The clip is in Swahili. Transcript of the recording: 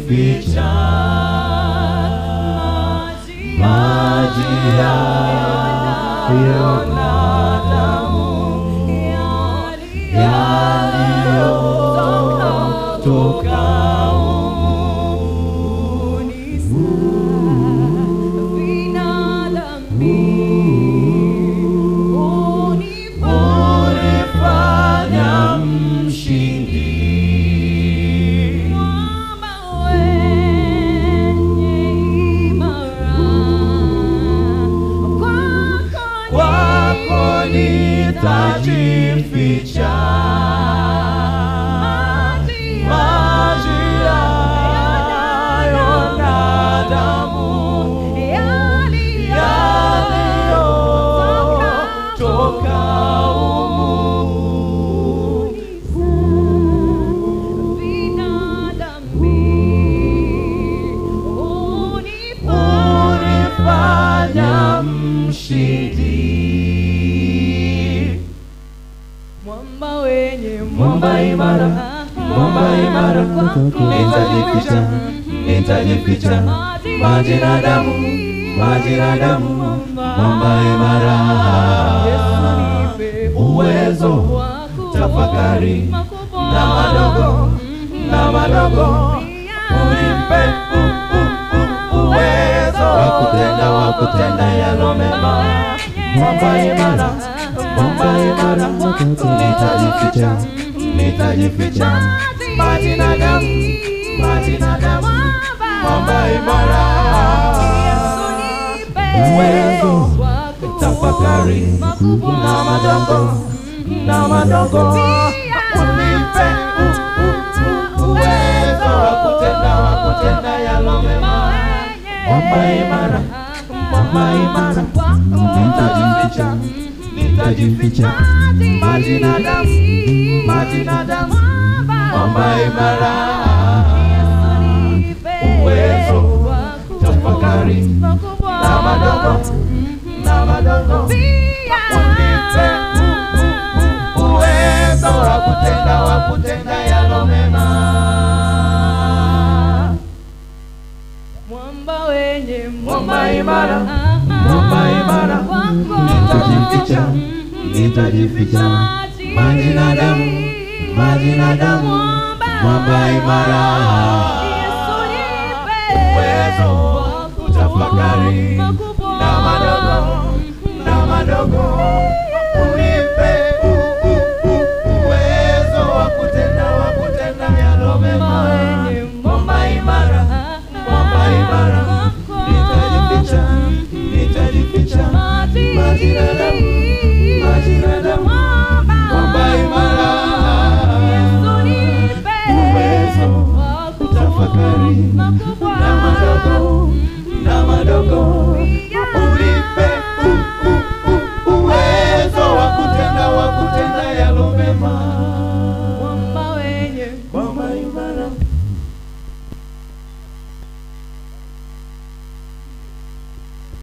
nitajificha maji hayo na damu yaliyotoka nitajificha maji hayo na damu yaliyotoka unifanya mshindi. Mwamba imara, nitajificha, nitajificha maji na damu, mwamba imara. Uwezo tafakari na madogo unipe uwezo wa kutenda yalo mema. Mwamba imara, nitajificha, nitajificha maji na damu, mwamba imara. Uwezo tafakari na madogo unipe uwezo wa kutenda yalo mema. Mwamba imara, nitajificha maji na damu, mwamba imara. Uwezo tafakari na madogo unipe uwezo wa kutenda yalo mema. Mwamba imara, nitajificha maji na damu, mwamba imara. Uwezo tafakari na madogo